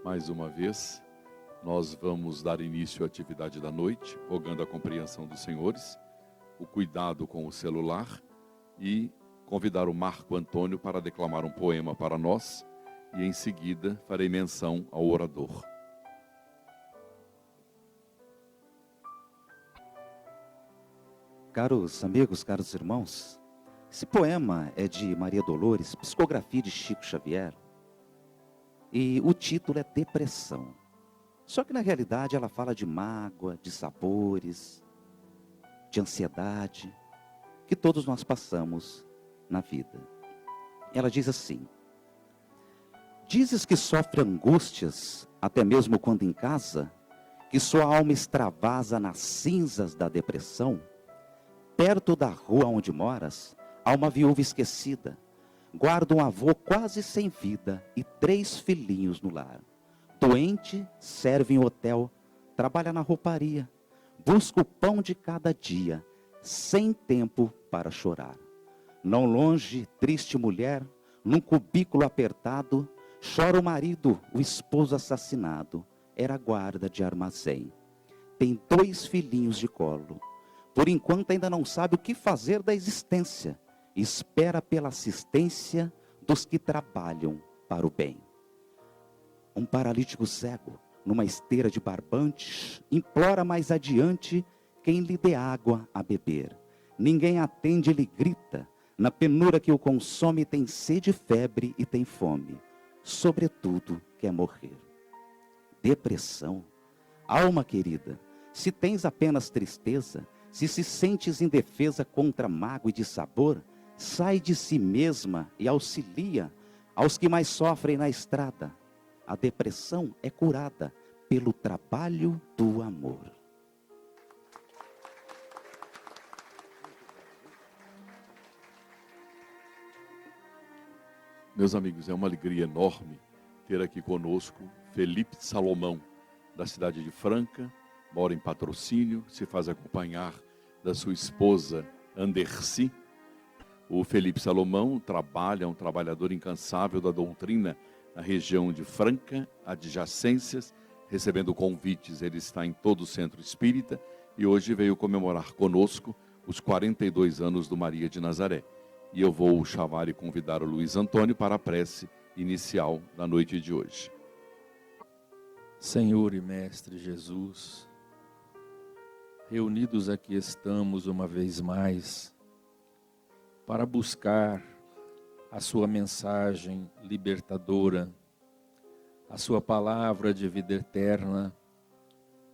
Mais uma vez, nós vamos dar início à atividade da noite, rogando a compreensão dos senhores, o cuidado com o celular e convidar o Marco Antônio para declamar um poema para nós e em seguida farei menção ao orador. Caros amigos, caros irmãos, esse poema é de Maria Dolores, psicografia de Chico Xavier, e o título é Depressão. Só que na realidade ela fala de mágoa, de sabores, de ansiedade, que todos nós passamos na vida. Ela diz assim: dizes que sofre angústias, até mesmo quando em casa, que sua alma extravasa nas cinzas da depressão. Perto da rua onde moras, há uma viúva esquecida. Guarda um avô quase sem vida e 3 filhinhos no lar. Doente, serve em hotel, trabalha na rouparia. Busca o pão de cada dia, sem tempo para chorar. Não longe, triste mulher, num cubículo apertado, chora o marido, o esposo assassinado. Era guarda de armazém. Tem 2 filhinhos de colo. Por enquanto ainda não sabe o que fazer da existência. Espera pela assistência dos que trabalham para o bem. Um paralítico cego, numa esteira de barbantes, implora mais adiante quem lhe dê água a beber. Ninguém atende, ele grita. Na penura que o consome tem sede, febre e tem fome. Sobretudo quer morrer. Depressão. Alma querida, se tens apenas tristeza, se sentes indefesa contra mágoa e dissabor, sai de si mesma e auxilia aos que mais sofrem na estrada. A depressão é curada pelo trabalho do amor. Meus amigos, é uma alegria enorme ter aqui conosco Felipe Salomão, da cidade de Franca, mora em Patrocínio, se faz acompanhar da sua esposa Andercy. O Felipe Salomão trabalha, é um trabalhador incansável da doutrina na região de Franca, adjacências, recebendo convites. Ele está em todo o centro espírita e hoje veio comemorar conosco os 42 anos do Maria de Nazaré. E eu vou chamar e convidar o Luiz Antônio para a prece inicial da noite de hoje. Senhor e Mestre Jesus, reunidos aqui estamos uma vez mais para buscar a sua mensagem libertadora, a sua palavra de vida eterna,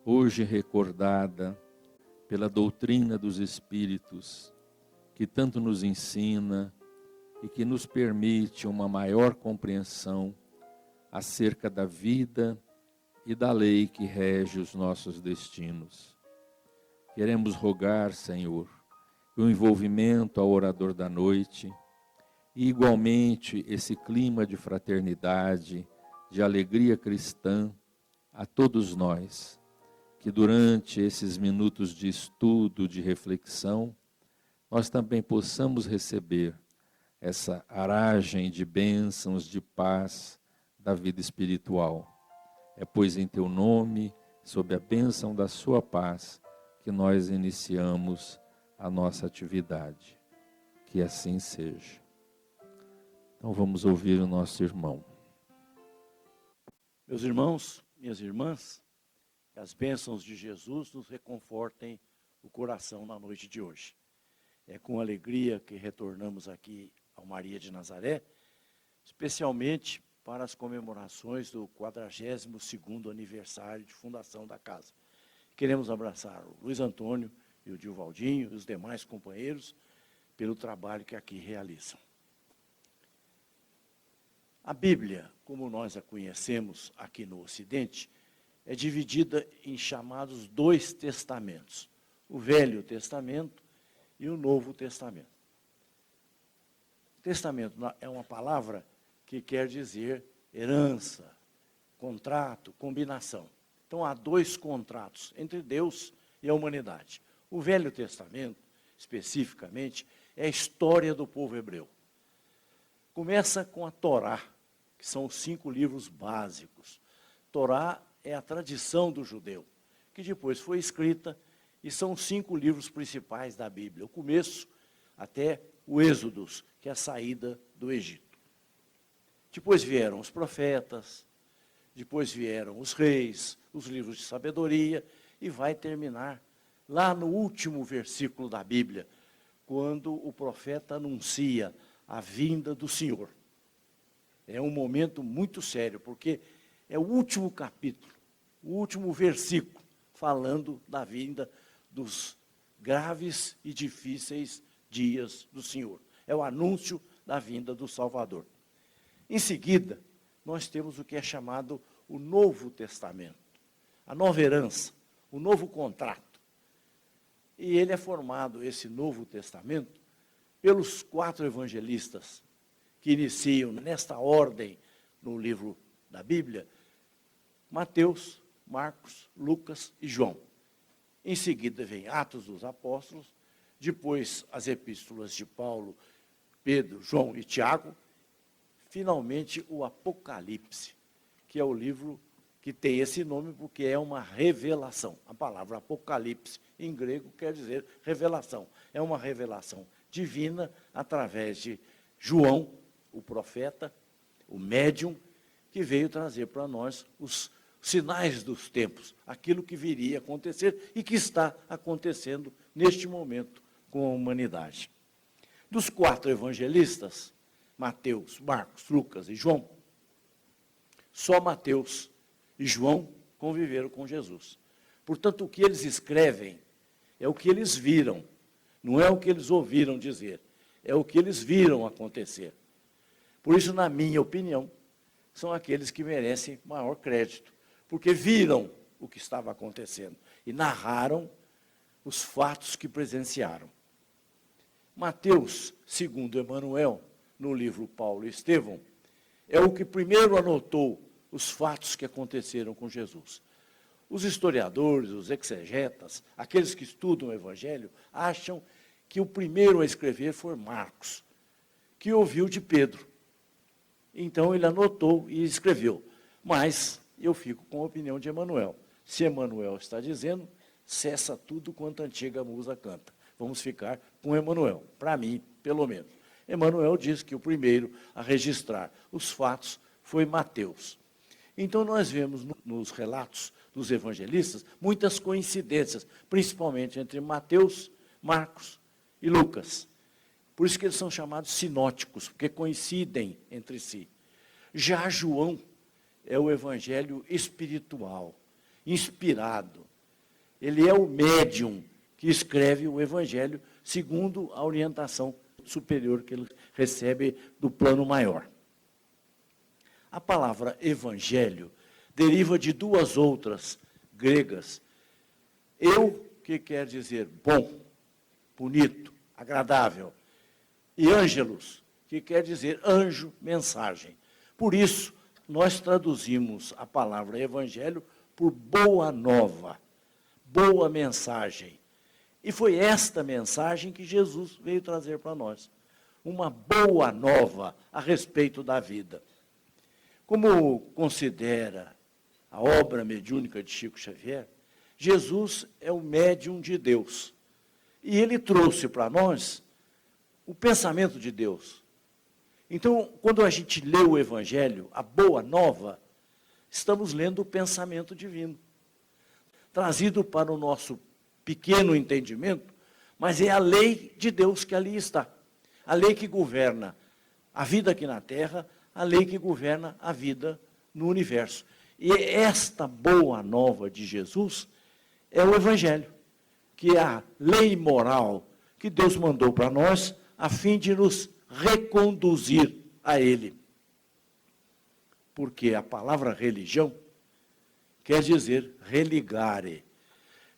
hoje recordada pela doutrina dos Espíritos, que tanto nos ensina e que nos permite uma maior compreensão acerca da vida e da lei que rege os nossos destinos. Queremos rogar, Senhor, o envolvimento ao orador da noite e igualmente esse clima de fraternidade, de alegria cristã a todos nós, que durante esses minutos de estudo, de reflexão, nós também possamos receber essa aragem de bênçãos, de paz da vida espiritual. É pois em teu nome, sob a bênção da sua paz, que nós iniciamos a nossa atividade. Que assim seja. Então vamos ouvir o nosso irmão. Meus irmãos, minhas irmãs, que as bênçãos de Jesus nos reconfortem o coração na noite de hoje. É com alegria que retornamos aqui ao Maria de Nazaré, especialmente para as comemorações do 42º aniversário de fundação da casa. Queremos abraçar o Luiz Antônio e o Dilvaldinho e os demais companheiros pelo trabalho que aqui realizam. A Bíblia, como nós a conhecemos aqui no Ocidente, é dividida em chamados 2 testamentos, o Velho Testamento e o Novo Testamento. Testamento é uma palavra que quer dizer herança, contrato, combinação. Então há 2 contratos entre Deus e a humanidade. O Velho Testamento, especificamente, é a história do povo hebreu. Começa com a Torá, que são os 5 livros básicos. Torá é a tradição do judeu, que depois foi escrita, e são 5 livros principais da Bíblia, o começo até o Êxodos, que é a saída do Egito. Depois vieram os profetas, depois vieram os reis, os livros de sabedoria, e vai terminar lá no último versículo da Bíblia, quando o profeta anuncia a vinda do Senhor. É um momento muito sério, porque é o último capítulo, o último versículo, falando da vinda dos graves e difíceis dias do Senhor. É o anúncio da vinda do Salvador. Em seguida, nós temos o que é chamado o Novo Testamento, a nova herança, o novo contrato. E ele é formado, esse Novo Testamento, pelos 4 evangelistas que iniciam nesta ordem no livro da Bíblia: Mateus, Marcos, Lucas e João. Em seguida vem Atos dos Apóstolos, depois as epístolas de Paulo, Pedro, João e Tiago, finalmente o Apocalipse, que é o livro que tem esse nome porque é uma revelação. A palavra Apocalipse, em grego, quer dizer revelação. É uma revelação divina através de João, o profeta, o médium, que veio trazer para nós os sinais dos tempos, aquilo que viria a acontecer e que está acontecendo neste momento com a humanidade. Dos 4 evangelistas, Mateus, Marcos, Lucas e João, só Mateus e João conviveram com Jesus. Portanto, o que eles escrevem é o que eles viram, não é o que eles ouviram dizer, é o que eles viram acontecer. Por isso, na minha opinião, são aqueles que merecem maior crédito, porque viram o que estava acontecendo e narraram os fatos que presenciaram. Mateus, segundo Emanuel, no livro Paulo e Estevão, é o que primeiro anotou os fatos que aconteceram com Jesus. Os historiadores, os exegetas, aqueles que estudam o Evangelho, acham que o primeiro a escrever foi Marcos, que ouviu de Pedro. Então ele anotou e escreveu. Mas eu fico com a opinião de Emanuel. Se Emanuel está dizendo, cessa tudo quanto a antiga musa canta. Vamos ficar com Emanuel, para mim, pelo menos. Emanuel diz que o primeiro a registrar os fatos foi Mateus. Então nós vemos nos relatos dos evangelistas muitas coincidências, principalmente entre Mateus, Marcos e Lucas. Por isso que eles são chamados sinóticos, porque coincidem entre si. Já João é o evangelho espiritual, inspirado. Ele é o médium que escreve o evangelho segundo a orientação superior que ele recebe do plano maior. A palavra evangelho deriva de 2 outras gregas. Que quer dizer bom, bonito, agradável. E ângelos, que quer dizer anjo, mensagem. Por isso, nós traduzimos a palavra evangelho por boa nova, boa mensagem. E foi esta mensagem que Jesus veio trazer para nós. Uma boa nova a respeito da vida. Como considera a obra mediúnica de Chico Xavier, Jesus é o médium de Deus. E ele trouxe para nós o pensamento de Deus. Então, quando a gente lê o Evangelho, a boa nova, estamos lendo o pensamento divino, trazido para o nosso pequeno entendimento, mas é a lei de Deus que ali está. A lei que governa a vida aqui na Terra, a lei que governa a vida no universo. E esta boa nova de Jesus é o Evangelho, que é a lei moral que Deus mandou para nós, a fim de nos reconduzir a Ele. Porque a palavra religião quer dizer religare.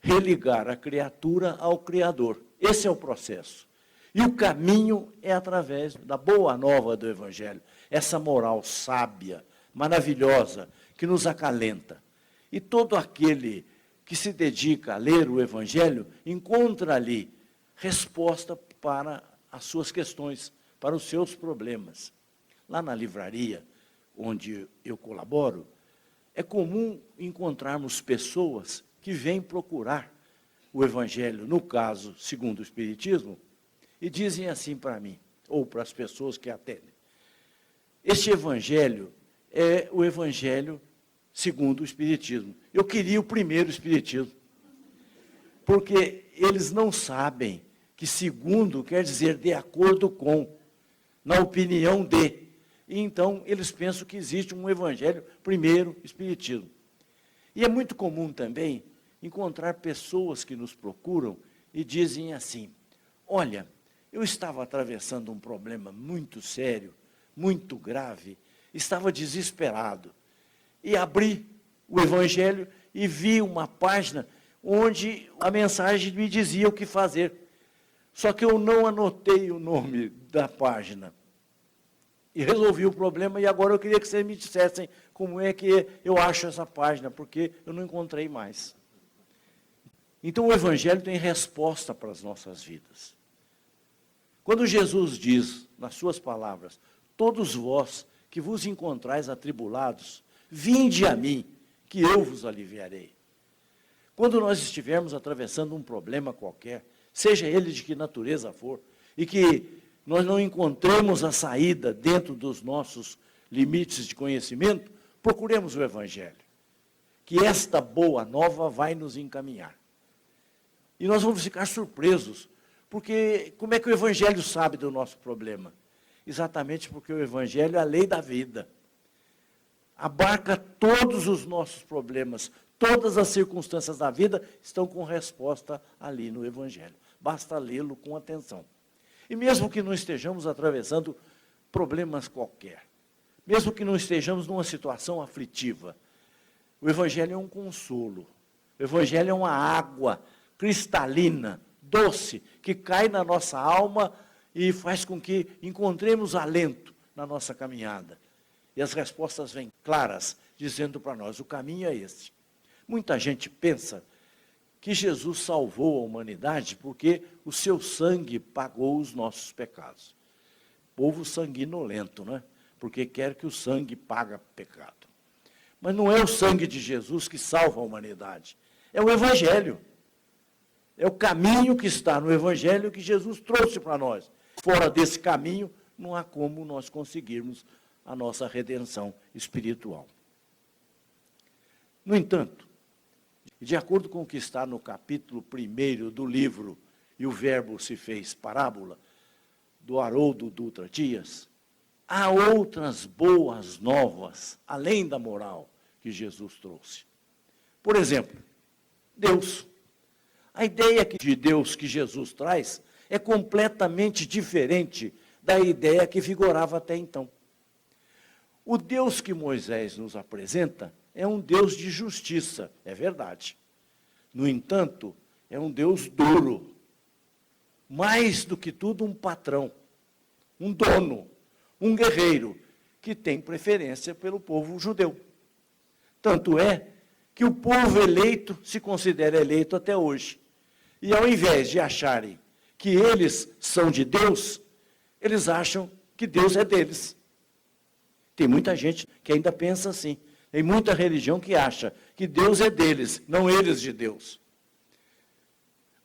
Religar a criatura ao Criador. Esse é o processo. E o caminho é através da boa nova do Evangelho. Essa moral sábia, maravilhosa, que nos acalenta. E todo aquele que se dedica a ler o Evangelho encontra ali resposta para as suas questões, para os seus problemas. Lá na livraria, onde eu colaboro, é comum encontrarmos pessoas que vêm procurar o Evangelho, no caso, segundo o Espiritismo, e dizem assim para mim, ou para as pessoas que atendem: este Evangelho é o Evangelho segundo o Espiritismo. Eu queria o primeiro Espiritismo, porque eles não sabem que segundo quer dizer de acordo com, na opinião de. E então eles pensam que existe um Evangelho primeiro Espiritismo. E é muito comum também encontrar pessoas que nos procuram e dizem assim: olha, eu estava atravessando um problema muito sério, muito grave, estava desesperado. E abri o Evangelho e vi uma página onde a mensagem me dizia o que fazer. Só que eu não anotei o nome da página. E resolvi o problema, e agora eu queria que vocês me dissessem como é que eu acho essa página, porque eu não encontrei mais. Então o Evangelho tem resposta para as nossas vidas. Quando Jesus diz, nas suas palavras: todos vós que vos encontrais atribulados, vinde a mim, que eu vos aliviarei. Quando nós estivermos atravessando um problema qualquer, seja ele de que natureza for, e que nós não encontremos a saída dentro dos nossos limites de conhecimento, procuremos o Evangelho, que esta boa nova vai nos encaminhar. E nós vamos ficar surpresos, porque como é que o Evangelho sabe do nosso problema? Exatamente porque o Evangelho é a lei da vida. Abarca todos os nossos problemas, todas as circunstâncias da vida estão com resposta ali no Evangelho. Basta lê-lo com atenção. E mesmo que não estejamos atravessando problemas qualquer, mesmo que não estejamos numa situação aflitiva, o Evangelho é um consolo. O Evangelho é uma água cristalina, doce, que cai na nossa alma e faz com que encontremos alento na nossa caminhada. E as respostas vêm claras, dizendo para nós: o caminho é esse. Muita gente pensa que Jesus salvou a humanidade porque o seu sangue pagou os nossos pecados. Povo sanguinolento, né? Porque quer que o sangue pague pecado. Mas não é o sangue de Jesus que salva a humanidade. É o Evangelho. É o caminho que está no Evangelho que Jesus trouxe para nós. Fora desse caminho, não há como nós conseguirmos a nossa redenção espiritual. No entanto, de acordo com o que está no capítulo 1 do livro E o Verbo se fez parábola, do Haroldo Dutra Dias, há outras boas novas, além da moral, que Jesus trouxe. Por exemplo, Deus. A ideia de Deus que Jesus traz é completamente diferente da ideia que vigorava até então. O Deus que Moisés nos apresenta é um Deus de justiça, é verdade. No entanto, é um Deus duro. Mais do que tudo, um patrão, um dono, um guerreiro, que tem preferência pelo povo judeu. Tanto é que o povo eleito se considera eleito até hoje. E ao invés de acharem que eles são de Deus, eles acham que Deus é deles. Tem muita gente que ainda pensa assim. Tem muita religião que acha que Deus é deles, não eles de Deus.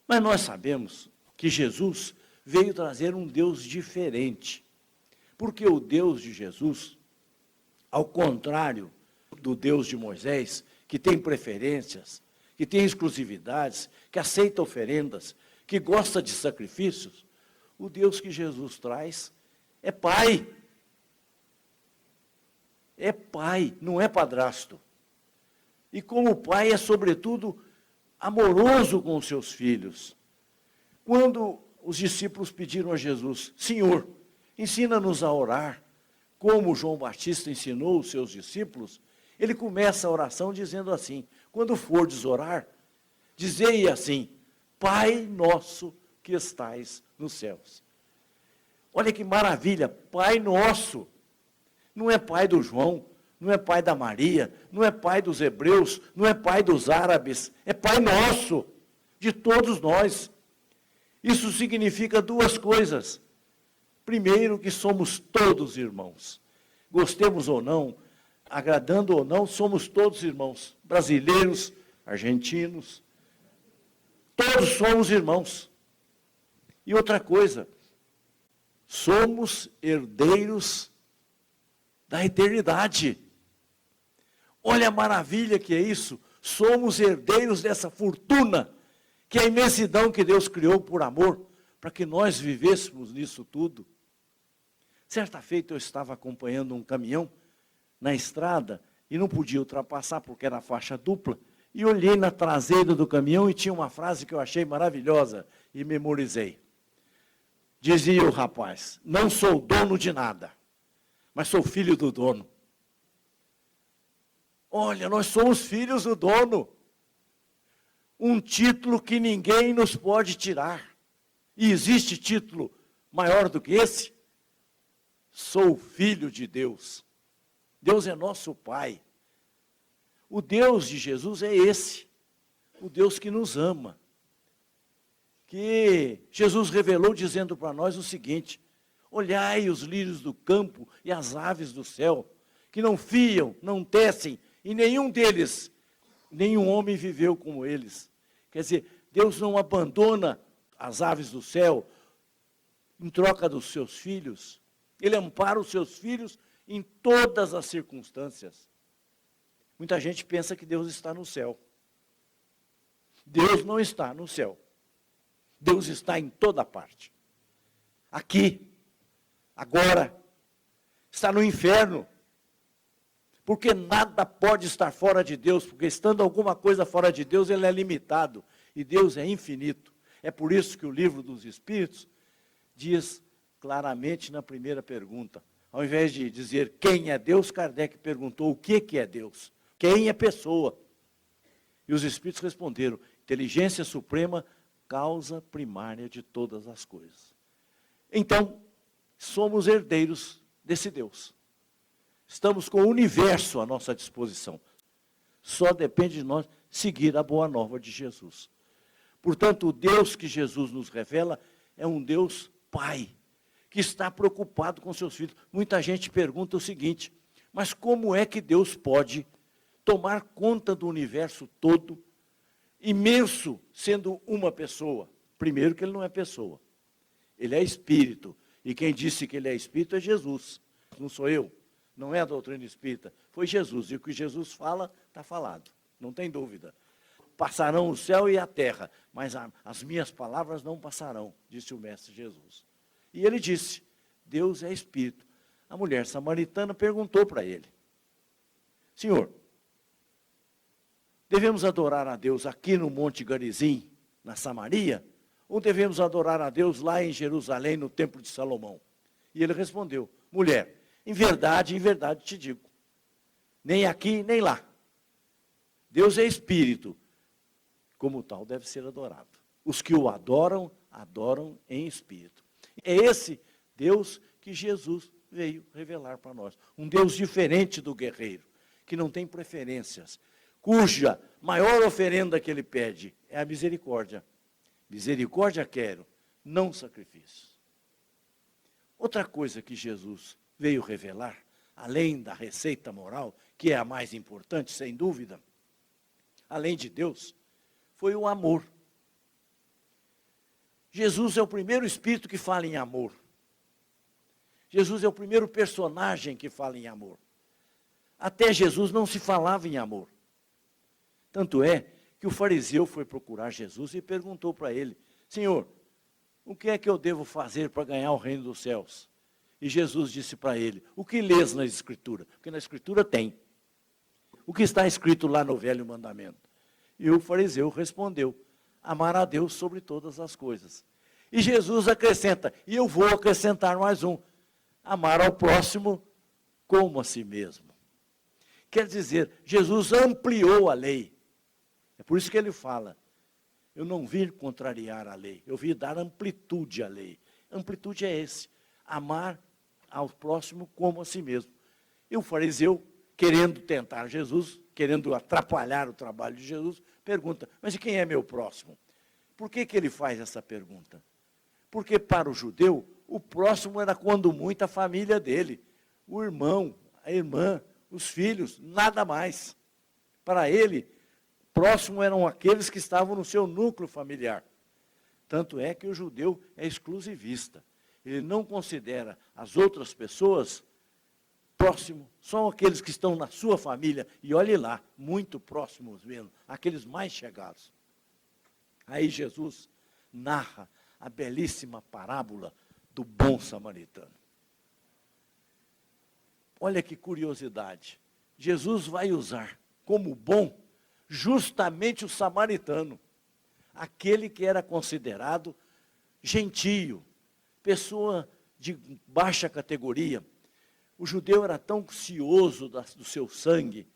Mas nós sabemos que Jesus veio trazer um Deus diferente. Porque o Deus de Jesus, ao contrário do Deus de Moisés, que tem preferências, que tem exclusividades, que aceita oferendas, que gosta de sacrifícios, o Deus que Jesus traz é Pai. É pai, não é padrasto. E como pai é, sobretudo, amoroso com os seus filhos. Quando os discípulos pediram a Jesus: Senhor, ensina-nos a orar, como João Batista ensinou os seus discípulos, ele começa a oração dizendo assim: quando fordes orar, dizei assim: Pai nosso que estais nos céus. Olha que maravilha, Pai nosso. Não é pai do João, não é pai da Maria, não é pai dos hebreus, não é pai dos árabes, é Pai nosso, de todos nós. Isso significa duas coisas. Primeiro, que somos todos irmãos. Gostemos ou não, agradando ou não, somos todos irmãos, brasileiros, argentinos, todos somos irmãos. E outra coisa, somos herdeiros da eternidade. Olha a maravilha que é isso, somos herdeiros dessa fortuna, que é a imensidão que Deus criou por amor, para que nós vivêssemos nisso tudo. Certa feita eu estava acompanhando um caminhão na estrada e não podia ultrapassar porque era faixa dupla, e olhei na traseira do caminhão e tinha uma frase que eu achei maravilhosa e memorizei. Dizia o rapaz: não sou dono de nada, mas sou filho do dono. Olha, nós somos filhos do dono. Um título que ninguém nos pode tirar. E existe título maior do que esse? Sou filho de Deus. Deus é nosso Pai. O Deus de Jesus é esse. O Deus que nos ama. Que Jesus revelou dizendo para nós o seguinte: olhai os lírios do campo e as aves do céu, que não fiam, não tecem, e nenhum deles, nenhum homem viveu como eles. Quer dizer, Deus não abandona as aves do céu em troca dos seus filhos. Ele ampara os seus filhos em todas as circunstâncias. Muita gente pensa que Deus está no céu. Deus não está no céu. Deus está em toda parte. Aqui, agora, está no inferno. Porque nada pode estar fora de Deus, porque estando alguma coisa fora de Deus, ele é limitado. E Deus é infinito. É por isso que o livro dos Espíritos diz claramente na primeira pergunta. Ao invés de dizer quem é Deus, Kardec perguntou o que é Deus. Quem é pessoa? E os Espíritos responderam: inteligência suprema, causa primária de todas as coisas. Então, somos herdeiros desse Deus. Estamos com o universo à nossa disposição. Só depende de nós seguir a boa nova de Jesus. Portanto, o Deus que Jesus nos revela é um Deus Pai, que está preocupado com seus filhos. Muita gente pergunta o seguinte: mas como é que Deus pode tomar conta do universo todo, imenso, sendo uma pessoa? Primeiro que ele não é pessoa, ele é espírito. E quem disse que ele é espírito é Jesus, não sou eu. Não é a doutrina espírita, foi Jesus. E o que Jesus fala, está falado, não tem dúvida. Passarão o céu e a terra, mas as minhas palavras não passarão, disse o Mestre Jesus. E ele disse: Deus é espírito. A mulher samaritana perguntou para ele: Senhor, devemos adorar a Deus aqui no Monte Garizim, na Samaria, ou devemos adorar a Deus lá em Jerusalém, no Templo de Salomão? E ele respondeu: mulher, em verdade te digo, nem aqui nem lá. Deus é espírito, como tal deve ser adorado. Os que o adoram, adoram em espírito. É esse Deus que Jesus veio revelar para nós. Um Deus diferente do guerreiro, que não tem preferências, cuja maior oferenda que ele pede é a misericórdia. Misericórdia quero, não sacrifício. Outra coisa que Jesus veio revelar, além da receita moral, que é a mais importante, sem dúvida, além de Deus, foi o amor. Jesus é o primeiro espírito que fala em amor. Jesus é o primeiro personagem que fala em amor. Até Jesus não se falava em amor. Tanto é que o fariseu foi procurar Jesus e perguntou para ele: Senhor, o que é que eu devo fazer para ganhar o reino dos céus? E Jesus disse para ele: o que lês na Escritura? Porque na Escritura tem. O que está escrito lá no Velho Mandamento? E o fariseu respondeu: amar a Deus sobre todas as coisas. E Jesus acrescenta, e eu vou acrescentar mais um: amar ao próximo como a si mesmo. Quer dizer, Jesus ampliou a lei. É por isso que ele fala: eu não vim contrariar a lei, eu vim dar amplitude à lei. Amplitude é esse: amar ao próximo como a si mesmo. E o fariseu, querendo tentar Jesus, querendo atrapalhar o trabalho de Jesus, pergunta: mas e quem é meu próximo? Por que ele faz essa pergunta? Porque para o judeu, o próximo era quando muito a família dele, o irmão, a irmã, os filhos, nada mais. Para ele, próximo eram aqueles que estavam no seu núcleo familiar. Tanto é que o judeu é exclusivista. Ele não considera as outras pessoas próximo, só aqueles que estão na sua família, e olhe lá, muito próximos mesmo, aqueles mais chegados. Aí Jesus narra a belíssima parábola do bom samaritano. Olha que curiosidade. Jesus vai usar como bom justamente o samaritano, aquele que era considerado gentio, pessoa de baixa categoria. O judeu era tão cioso do seu sangue,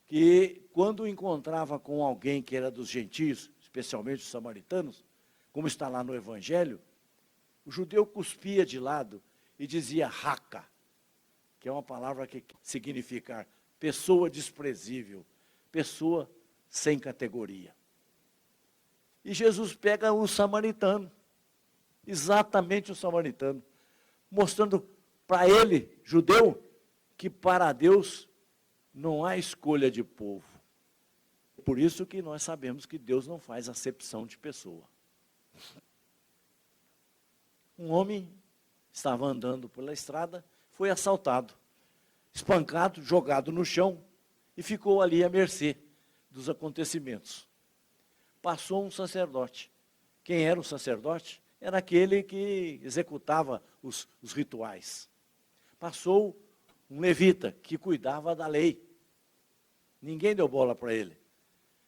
que quando encontrava com alguém que era dos gentios, especialmente os samaritanos, como está lá no Evangelho, o judeu cuspia de lado e dizia raca, que é uma palavra que significa pessoa desprezível, pessoa sem categoria. E Jesus pega o samaritano, exatamente o samaritano, mostrando para ele, judeu, que para Deus não há escolha de povo. Por isso que nós sabemos que Deus não faz acepção de pessoa. Um homem estava andando pela estrada, foi assaltado, espancado, jogado no chão e ficou ali à mercê dos acontecimentos. Passou um sacerdote. Quem era o sacerdote? Era aquele que executava os rituais. Passou um levita que cuidava da lei. Ninguém deu bola para ele.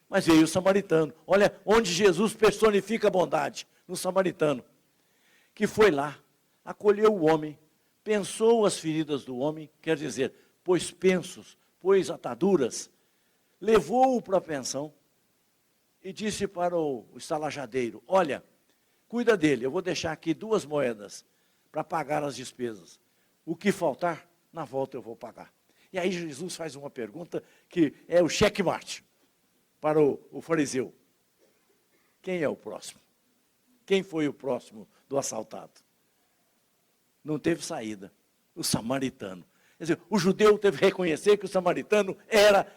Mas veio o samaritano. Olha onde Jesus personifica a bondade, no samaritano, que foi lá, acolheu o homem, pensou as feridas do homem, quer dizer, pôs pensos, pôs ataduras, levou-o para a pensão e disse para o estalajadeiro, olha, cuida dele, eu vou deixar aqui 2 moedas para pagar as despesas. O que faltar, na volta eu vou pagar. E aí Jesus faz uma pergunta que é o checkmate para o fariseu. Quem é o próximo? Quem foi o próximo do assaltado? Não teve saída. O samaritano. Quer dizer, o judeu teve que reconhecer que o samaritano era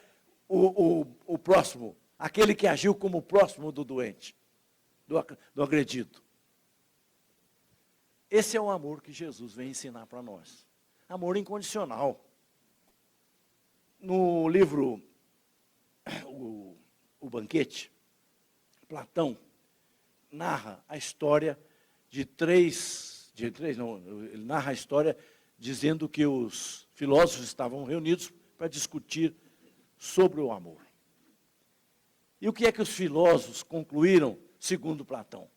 o próximo, aquele que agiu como o próximo do doente, do agredido. Esse é o amor que Jesus vem ensinar para nós. Amor incondicional. No livro O Banquete, Platão narra a história ele narra a história dizendo que os filósofos estavam reunidos para discutir sobre o amor. E o que é que os filósofos concluíram, segundo Platão?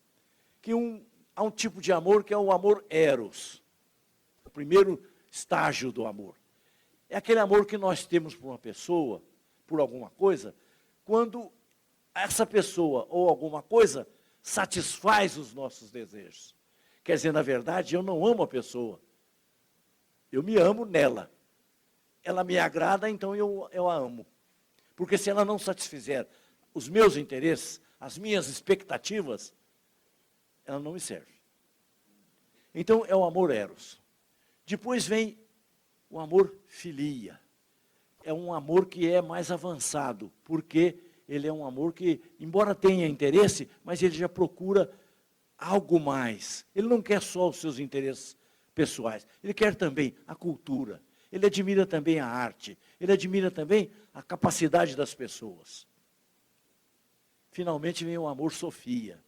Que há um tipo de amor que é o amor eros, o primeiro estágio do amor. É aquele amor que nós temos por uma pessoa, por alguma coisa, quando essa pessoa ou alguma coisa satisfaz os nossos desejos. Quer dizer, na verdade, eu não amo a pessoa, eu me amo nela. Ela me agrada, então eu a amo. Porque se ela não satisfizer os meus interesses, as minhas expectativas, ela não me serve. Então, é o amor eros. Depois vem o amor filia. É um amor que é mais avançado, porque ele é um amor que, embora tenha interesse, mas ele já procura algo mais. Ele não quer só os seus interesses pessoais, ele quer também a cultura, ele admira também a arte, ele admira também a capacidade das pessoas. Finalmente vem o amor Sofia,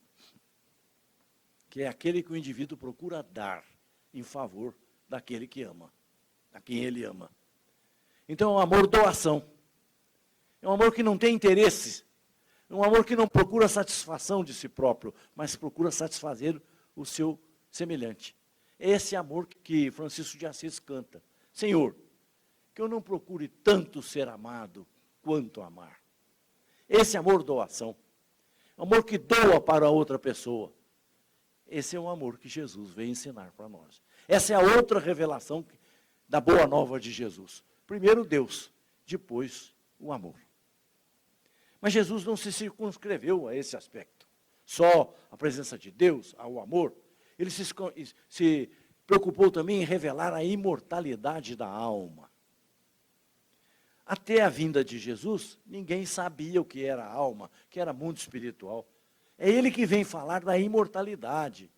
que é aquele que o indivíduo procura dar em favor daquele que ama, a quem ele ama. Então é um amor doação, é um amor que não tem interesse, é um amor que não procura satisfação de si próprio, mas procura satisfazer o seu semelhante. É esse amor que Francisco de Assis canta. Senhor, que eu não procure tanto ser amado quanto amar. Esse amor doação, amor que doa para outra pessoa. Esse é o amor que Jesus vem ensinar para nós. Essa é a outra revelação da boa nova de Jesus. Primeiro Deus, depois o amor. Mas Jesus não se circunscreveu a esse aspecto. Só a presença de Deus, ao amor. Ele se preocupou também em revelar a imortalidade da alma. Até a vinda de Jesus, ninguém sabia o que era alma, que era mundo espiritual. É ele que vem falar da imortalidade.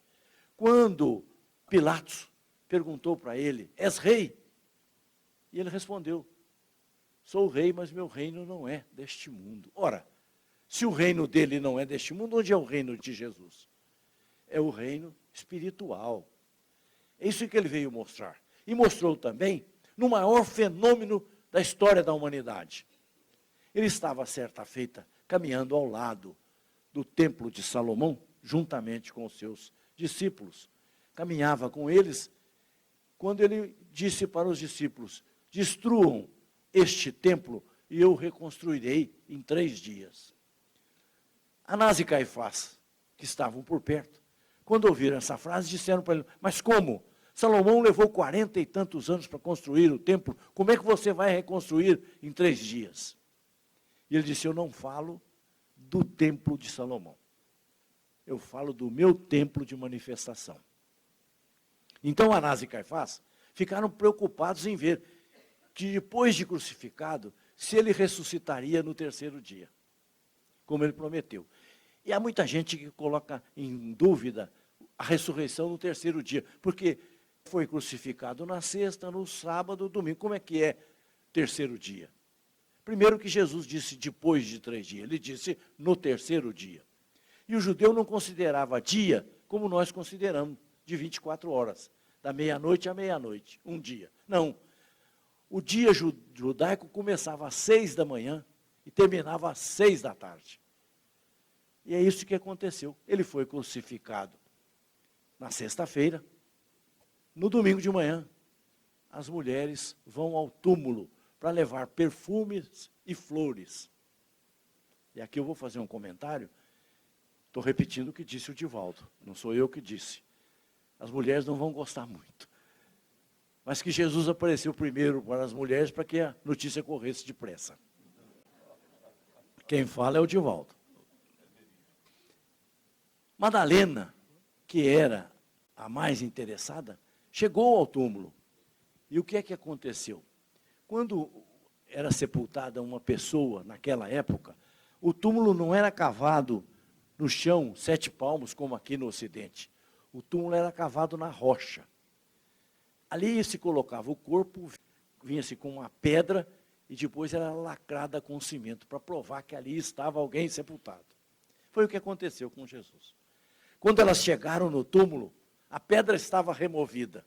Quando Pilatos perguntou para ele, és rei? E ele respondeu, sou rei, mas meu reino não é deste mundo. Ora, se o reino dele não é deste mundo, onde é o reino de Jesus? É o reino espiritual. É isso que ele veio mostrar. E mostrou também no maior fenômeno da história da humanidade. Ele estava, certa feita, caminhando ao lado do templo de Salomão, juntamente com os seus discípulos. Caminhava com eles, quando ele disse para os discípulos, destruam este templo e eu reconstruirei em 3 dias. Anás e Caifás, que estavam por perto, quando ouviram essa frase, disseram para ele, mas como? Salomão levou 40 e tantos anos para construir o templo, como é que você vai reconstruir em 3 dias? E ele disse, eu não falo do templo de Salomão, eu falo do meu templo de manifestação. Então Anás e Caifás ficaram preocupados em ver que depois de crucificado, se ele ressuscitaria no 3º dia, como ele prometeu. E há muita gente que coloca em dúvida a ressurreição no 3º dia, porque foi crucificado na sexta, no sábado, domingo. Como é que é 3º dia? Primeiro que Jesus disse depois de 3 dias, ele disse no 3º dia. E o judeu não considerava dia como nós consideramos, de 24 horas, da meia-noite à meia-noite, um dia. Não, o dia judaico começava às 6 da manhã e terminava às 6 da tarde. E é isso que aconteceu. Ele foi crucificado na sexta-feira. No domingo de manhã, as mulheres vão ao túmulo para levar perfumes e flores. E aqui eu vou fazer um comentário. Estou repetindo o que disse o Divaldo. Não sou eu que disse. As mulheres não vão gostar muito. Mas que Jesus apareceu primeiro para as mulheres para que a notícia corresse depressa. Quem fala é o Divaldo. Madalena, que era a mais interessada, chegou ao túmulo. E o que é que aconteceu? Quando era sepultada uma pessoa naquela época, o túmulo não era cavado no chão, 7 palmos, como aqui no Ocidente. O túmulo era cavado na rocha. Ali se colocava o corpo, vinha-se com uma pedra e depois era lacrada com cimento para provar que ali estava alguém sepultado. Foi o que aconteceu com Jesus. Quando elas chegaram no túmulo, a pedra estava removida.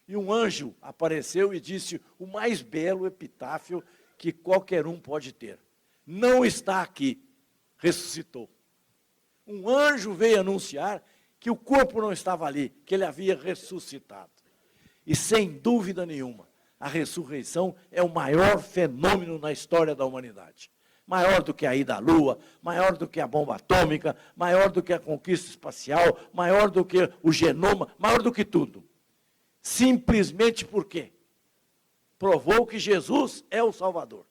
E um anjo apareceu e disse o mais belo epitáfio que qualquer um pode ter. Não está aqui, ressuscitou. Um anjo veio anunciar que o corpo não estava ali, que ele havia ressuscitado. E sem dúvida nenhuma, a ressurreição é o maior fenômeno na história da humanidade. Maior do que a ida à Lua, maior do que a bomba atômica, maior do que a conquista espacial, maior do que o genoma, maior do que tudo. Simplesmente porque provou que Jesus é o Salvador.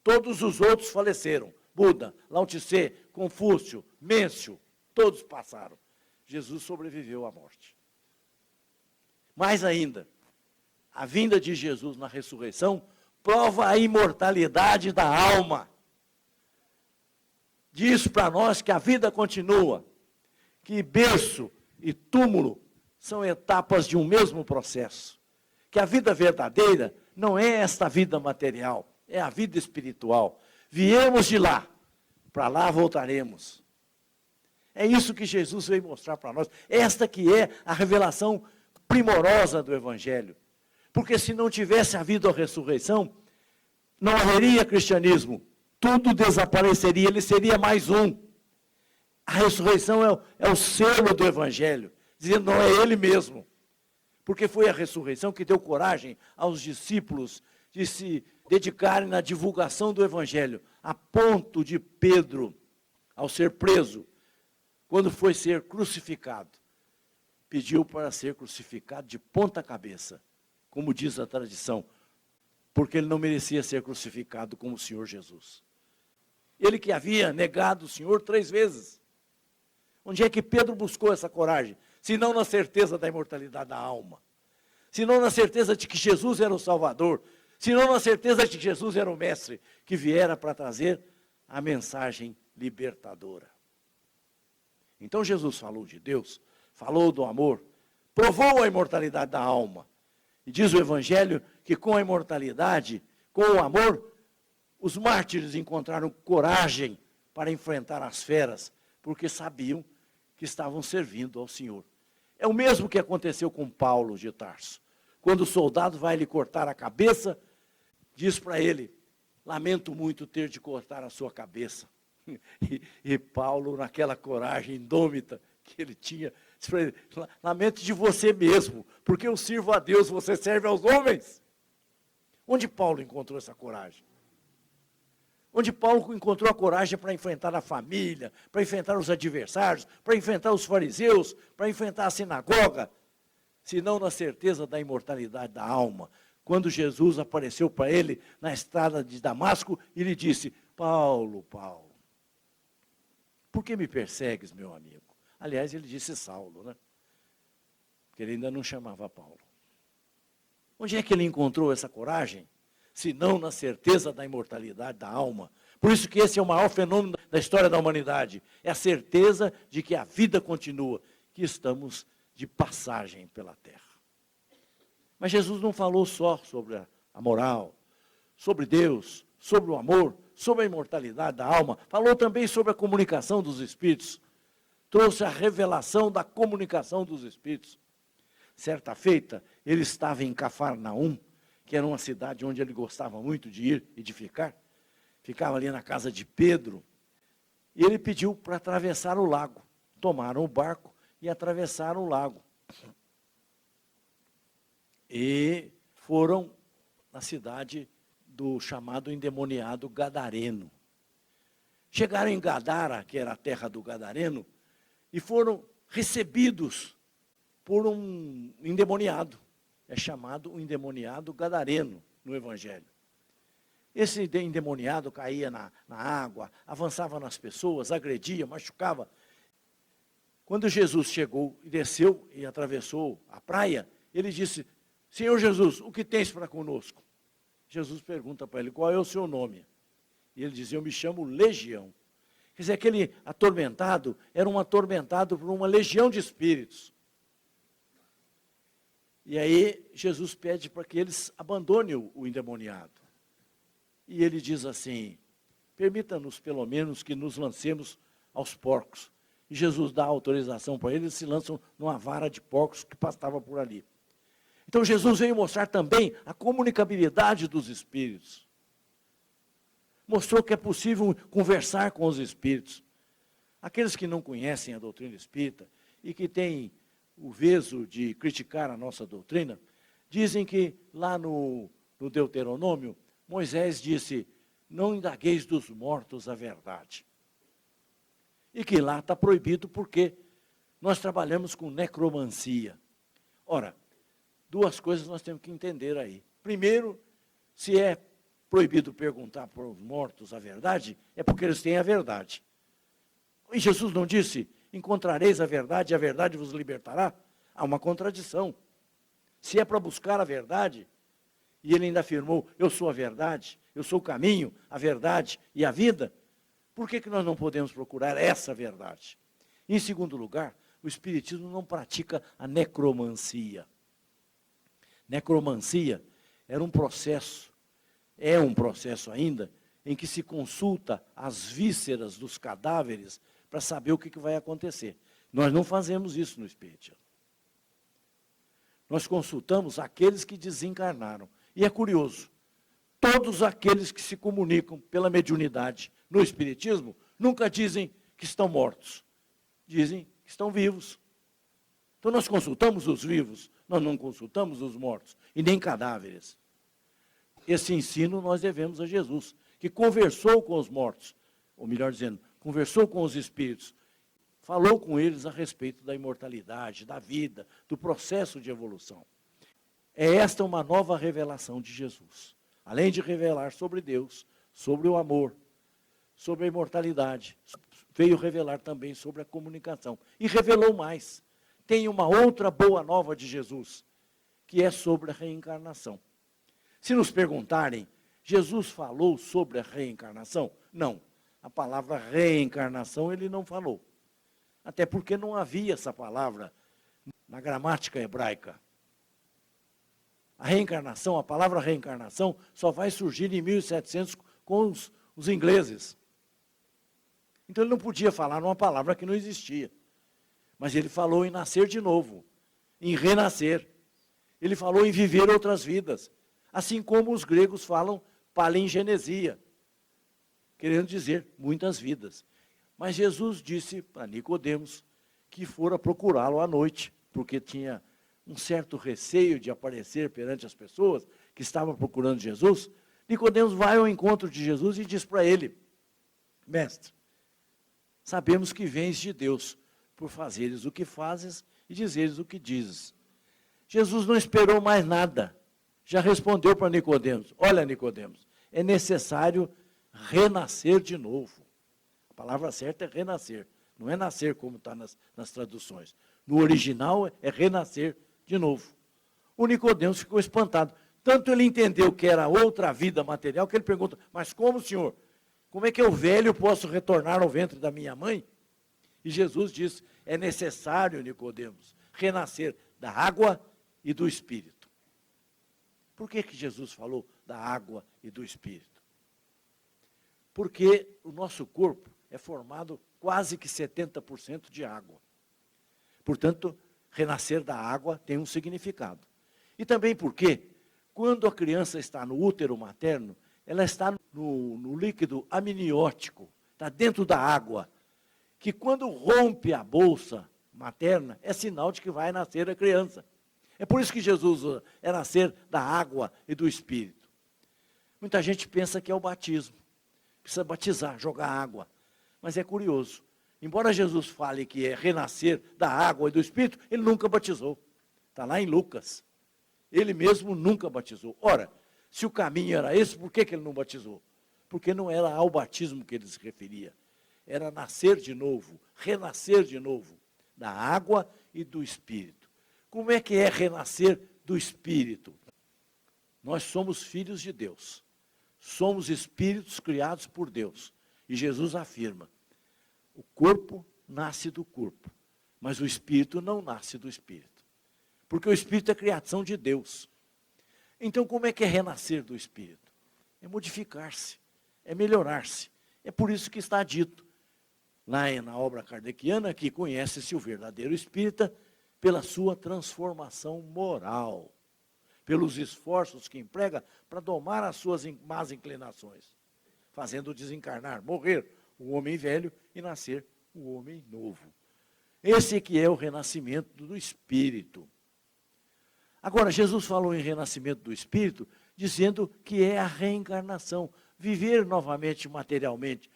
Todos os outros faleceram. Buda, Lao Tse, Confúcio, Mêncio, todos passaram. Jesus sobreviveu à morte. Mais ainda, a vinda de Jesus na ressurreição prova a imortalidade da alma. Diz para nós que a vida continua, que berço e túmulo são etapas de um mesmo processo, que a vida verdadeira não é esta vida material, é a vida espiritual. Viemos de lá, para lá voltaremos. É isso que Jesus veio mostrar para nós. Esta que é a revelação primorosa do Evangelho. Porque se não tivesse havido a ressurreição, não haveria cristianismo. Tudo desapareceria, ele seria mais um. A ressurreição é o selo do Evangelho, dizendo não é ele mesmo. Porque foi a ressurreição que deu coragem aos discípulos de se dedicarem na divulgação do Evangelho, a ponto de Pedro, ao ser preso, quando foi ser crucificado, pediu para ser crucificado de ponta cabeça, como diz a tradição, porque ele não merecia ser crucificado como o Senhor Jesus. Ele que havia negado o Senhor 3 vezes. Onde é que Pedro buscou essa coragem? Se não na certeza da imortalidade da alma. Se não na certeza de que Jesus era o Salvador. senão na certeza de que Jesus era o Mestre, que viera para trazer a mensagem libertadora. Então Jesus falou de Deus, falou do amor, provou a imortalidade da alma. E diz o Evangelho que com a imortalidade, com o amor, os mártires encontraram coragem para enfrentar as feras, porque sabiam que estavam servindo ao Senhor. É o mesmo que aconteceu com Paulo de Tarso. Quando o soldado vai lhe cortar a cabeça, diz para ele, lamento muito ter de cortar a sua cabeça. E Paulo, naquela coragem indômita que ele tinha, disse para ele, lamento de você mesmo, porque eu sirvo a Deus, você serve aos homens. Onde Paulo encontrou essa coragem? Onde Paulo encontrou a coragem para enfrentar a família, para enfrentar os adversários, para enfrentar os fariseus, para enfrentar a sinagoga, senão na certeza da imortalidade da alma. Quando Jesus apareceu para ele na estrada de Damasco, ele disse, Paulo, Paulo, por que me persegues, meu amigo? Aliás, ele disse Saulo, né? Porque ele ainda não chamava Paulo. Onde é que ele encontrou essa coragem? Se não na certeza da imortalidade da alma. Por isso que esse é o maior fenômeno da história da humanidade. É a certeza de que a vida continua, que estamos de passagem pela terra. Mas Jesus não falou só sobre a moral, sobre Deus, sobre o amor, sobre a imortalidade da alma. Falou também sobre a comunicação dos espíritos. Trouxe a revelação da comunicação dos espíritos. Certa feita, ele estava em Cafarnaum, que era uma cidade onde ele gostava muito de ir e de ficar. Ficava ali na casa de Pedro. E ele pediu para atravessar o lago. Tomaram o barco e atravessaram o lago. E foram na cidade do chamado endemoniado Gadareno. Chegaram em Gadara, que era a terra do Gadareno, e foram recebidos por um endemoniado. É chamado o endemoniado Gadareno no Evangelho. Esse endemoniado caía na água, avançava nas pessoas, agredia, machucava. Quando Jesus chegou e desceu e atravessou a praia, ele disse, Senhor Jesus, o que tens para conosco? Jesus pergunta para ele, qual é o seu nome? E ele diz, eu me chamo Legião. Quer dizer, aquele atormentado era um atormentado por uma legião de espíritos. E aí Jesus pede para que eles abandonem o endemoniado. E ele diz assim, permita-nos pelo menos que nos lancemos aos porcos. E Jesus dá autorização para eles se lançam numa vara de porcos que pastava por ali. Então Jesus veio mostrar também a comunicabilidade dos espíritos. Mostrou que é possível conversar com os espíritos. Aqueles que não conhecem a doutrina espírita e que têm o veso de criticar a nossa doutrina, dizem que lá no Deuteronômio, Moisés disse, não indagueis dos mortos a verdade. E que lá está proibido porque nós trabalhamos com necromancia. Ora, duas coisas nós temos que entender aí. Primeiro, se é proibido perguntar para os mortos a verdade, é porque eles têm a verdade. E Jesus não disse, encontrareis a verdade e a verdade vos libertará? Há uma contradição. Se é para buscar a verdade, e ele ainda afirmou, eu sou a verdade, eu sou o caminho, a verdade e a vida, por que nós não podemos procurar essa verdade? Em segundo lugar, o Espiritismo não pratica a necromancia. Necromancia era um processo, é um processo ainda, em que se consulta as vísceras dos cadáveres para saber o que vai acontecer. Nós não fazemos isso no Espiritismo. Nós consultamos aqueles que desencarnaram. E é curioso, todos aqueles que se comunicam pela mediunidade no Espiritismo, nunca dizem que estão mortos. Dizem que estão vivos. Então nós consultamos os vivos, nós não consultamos os mortos, e nem cadáveres. Esse ensino nós devemos a Jesus, que conversou com os mortos, ou melhor dizendo, conversou com os espíritos, falou com eles a respeito da imortalidade, da vida, do processo de evolução. É esta uma nova revelação de Jesus. Além de revelar sobre Deus, sobre o amor, sobre a imortalidade, veio revelar também sobre a comunicação. E revelou mais. Tem uma outra boa nova de Jesus, que é sobre a reencarnação. Se nos perguntarem, Jesus falou sobre a reencarnação? Não. A palavra reencarnação ele não falou. Até porque não havia essa palavra na gramática hebraica. A reencarnação, a palavra reencarnação, só vai surgir em 1700 com os ingleses. Então ele não podia falar numa palavra que não existia. Mas ele falou em nascer de novo, em renascer. Ele falou em viver outras vidas. Assim como os gregos falam palingenesia, querendo dizer muitas vidas. Mas Jesus disse para Nicodemos que fora procurá-lo à noite, porque tinha um certo receio de aparecer perante as pessoas que estavam procurando Jesus. Nicodemos vai ao encontro de Jesus e diz para ele: Mestre, sabemos que vens de Deus, por fazeres o que fazes e dizeres o que dizes. Jesus não esperou mais nada. Já respondeu para Nicodemos: olha, Nicodemos, é necessário renascer de novo. A palavra certa é renascer, não é nascer como está nas traduções. No original é renascer de novo. O Nicodemos ficou espantado. Tanto ele entendeu que era outra vida material, que ele pergunta: mas como, Senhor? Como é que eu velho posso retornar ao ventre da minha mãe? E Jesus diz: é necessário, Nicodemos, renascer da água e do Espírito. Por que Jesus falou da água e do Espírito? Porque o nosso corpo é formado quase que 70% de água. Portanto, renascer da água tem um significado. E também porque, quando a criança está no útero materno, ela está no líquido amniótico, está dentro da água, que quando rompe a bolsa materna, é sinal de que vai nascer a criança. É por isso que Jesus é nascer da água e do Espírito. Muita gente pensa que é o batismo. Precisa batizar, jogar água. Mas é curioso. Embora Jesus fale que é renascer da água e do Espírito, ele nunca batizou. Está lá em Lucas. Ele mesmo nunca batizou. Ora, se o caminho era esse, por que ele não batizou? Porque não era ao batismo que ele se referia. Era nascer de novo, renascer de novo, da água e do Espírito. Como é que é renascer do Espírito? Nós somos filhos de Deus. Somos espíritos criados por Deus. E Jesus afirma: o corpo nasce do corpo, mas o Espírito não nasce do Espírito. Porque o Espírito é criação de Deus. Então, como é que é renascer do Espírito? É modificar-se, é melhorar-se. É por isso que está dito, lá na obra kardeciana, que conhece-se o verdadeiro espírita pela sua transformação moral, pelos esforços que emprega para domar as suas más inclinações, fazendo desencarnar, morrer o homem velho e nascer o homem novo. Esse que é o renascimento do Espírito. Agora, Jesus falou em renascimento do Espírito, dizendo que é a reencarnação, viver novamente materialmente,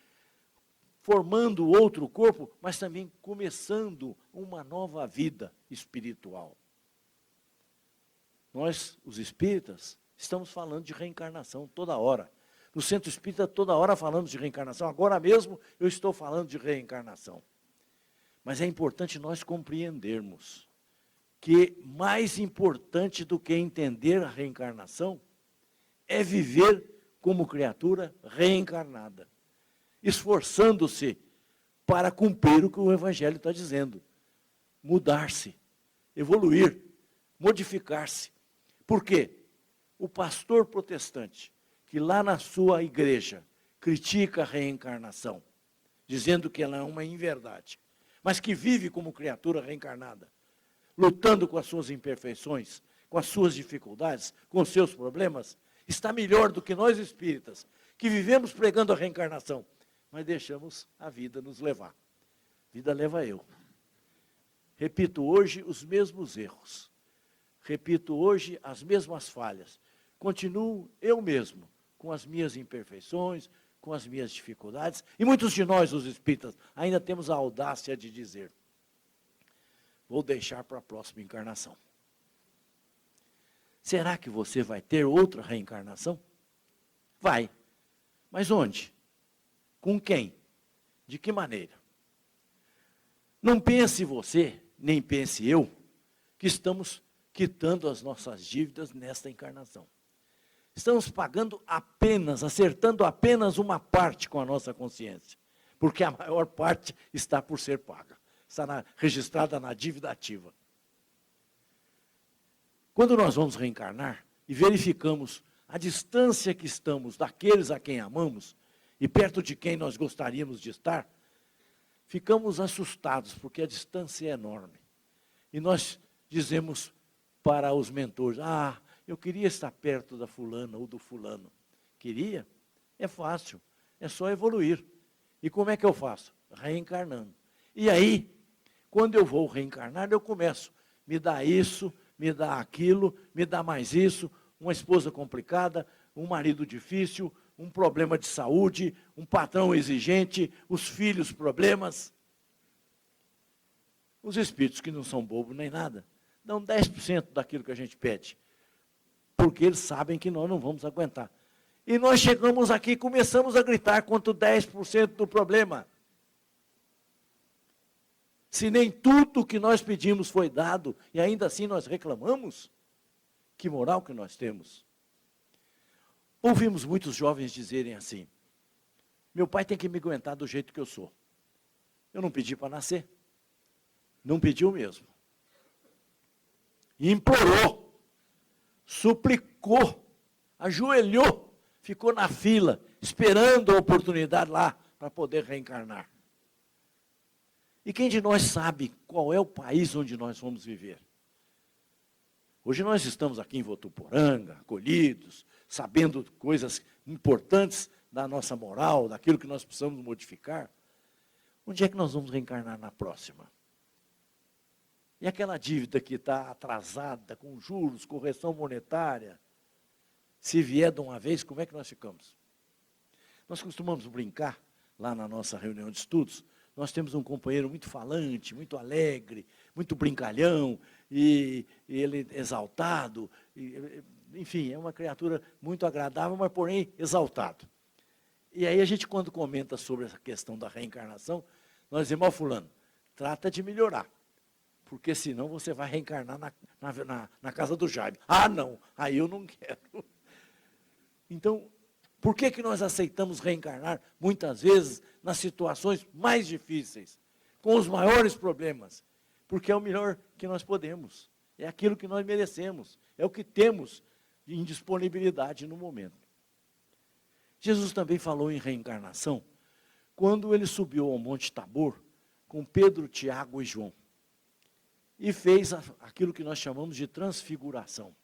formando outro corpo, mas também começando uma nova vida espiritual. Nós, os espíritas, estamos falando de reencarnação toda hora. No Centro Espírita, toda hora falamos de reencarnação. Agora mesmo, eu estou falando de reencarnação. Mas é importante nós compreendermos que mais importante do que entender a reencarnação é viver como criatura reencarnada, esforçando-se para cumprir o que o Evangelho está dizendo. Mudar-se, evoluir, modificar-se. Por quê? O pastor protestante, que lá na sua igreja critica a reencarnação, dizendo que ela é uma inverdade, mas que vive como criatura reencarnada, lutando com as suas imperfeições, com as suas dificuldades, com os seus problemas, está melhor do que nós espíritas, que vivemos pregando a reencarnação, mas deixamos a vida nos levar. A vida leva eu. Repito hoje os mesmos erros. Repito hoje as mesmas falhas. Continuo eu mesmo, com as minhas imperfeições, com as minhas dificuldades, e muitos de nós, os espíritas, ainda temos a audácia de dizer: vou deixar para a próxima encarnação. Será que você vai ter outra reencarnação? Vai. Mas onde? Com quem? De que maneira? Não pense você, nem pense eu, que estamos quitando as nossas dívidas nesta encarnação. Estamos pagando apenas, acertando apenas uma parte com a nossa consciência, porque a maior parte está por ser paga, está registrada na dívida ativa. Quando nós vamos reencarnar e verificamos a distância que estamos daqueles a quem amamos e perto de quem nós gostaríamos de estar, ficamos assustados, porque a distância é enorme. E nós dizemos para os mentores, eu queria estar perto da fulana ou do fulano. Queria? É fácil, é só evoluir. E como é que eu faço? Reencarnando. E aí, quando eu vou reencarnar, eu começo, me dá isso, me dá aquilo, me dá mais isso, uma esposa complicada, um marido difícil, um problema de saúde, um patrão exigente, os filhos problemas. Os espíritos que não são bobos nem nada, dão 10% daquilo que a gente pede, porque eles sabem que nós não vamos aguentar. E nós chegamos aqui e começamos a gritar quanto 10% do problema. Se nem tudo que nós pedimos foi dado, e ainda assim nós reclamamos, que moral que nós temos. Ouvimos muitos jovens dizerem assim, meu pai tem que me aguentar do jeito que eu sou. Eu não pedi para nascer. Não pediu mesmo. Implorou, suplicou, ajoelhou, ficou na fila, esperando a oportunidade lá para poder reencarnar. E quem de nós sabe qual é o país onde nós vamos viver? Hoje nós estamos aqui em Votuporanga, acolhidos, sabendo coisas importantes da nossa moral, daquilo que nós precisamos modificar. Onde é que nós vamos reencarnar na próxima? E aquela dívida que está atrasada, com juros, correção monetária, se vier de uma vez, como é que nós ficamos? Nós costumamos brincar, lá na nossa reunião de estudos, nós temos um companheiro muito falante, muito alegre, muito brincalhão, e ele exaltado, enfim, é uma criatura muito agradável, mas porém exaltado. E aí a gente, quando comenta sobre essa questão da reencarnação, nós dizemos, fulano, trata de melhorar, porque senão você vai reencarnar na casa do Jaime. Não, aí eu não quero. Então, por que nós aceitamos reencarnar, muitas vezes, nas situações mais difíceis, com os maiores problemas? Porque é o melhor que nós podemos, é aquilo que nós merecemos, é o que temos de indisponibilidade no momento. Jesus também falou em reencarnação, quando ele subiu ao Monte Tabor, com Pedro, Tiago e João, e fez aquilo que nós chamamos de transfiguração.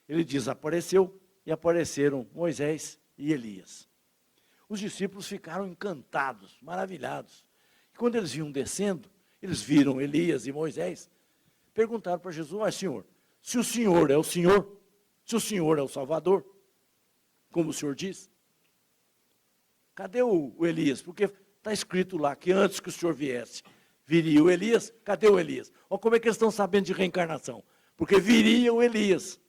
Ele diz, apareceu, e apareceram Moisés e Elias. Os discípulos ficaram encantados, maravilhados. E quando eles vinham descendo, eles viram Elias e Moisés, perguntaram para Jesus, mas Senhor, se o Senhor é o Senhor, se o Senhor é o Salvador, como o Senhor diz, cadê o Elias? Porque está escrito lá que antes que o Senhor viesse, viria o Elias, cadê o Elias? Olha como é que eles estão sabendo de reencarnação, porque viria o Elias.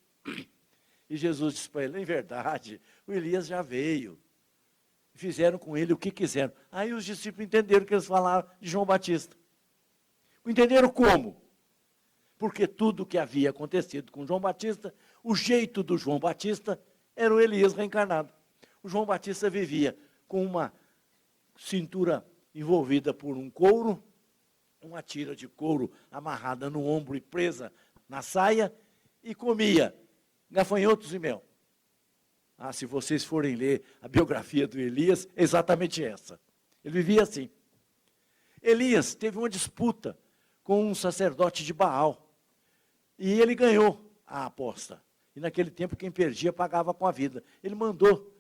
E Jesus disse para ele, em verdade, o Elias já veio. Fizeram com ele o que quiseram. Aí os discípulos entenderam que eles falaram de João Batista. Entenderam como? Porque tudo o que havia acontecido com João Batista, o jeito do João Batista era o Elias reencarnado. O João Batista vivia com uma cintura envolvida por um couro, uma tira de couro amarrada no ombro e presa na saia, e comia gafanhotos e mel. Se vocês forem ler a biografia do Elias, é exatamente essa. Ele vivia assim. Elias teve uma disputa com um sacerdote de Baal, e ele ganhou a aposta. E naquele tempo quem perdia pagava com a vida. Ele mandou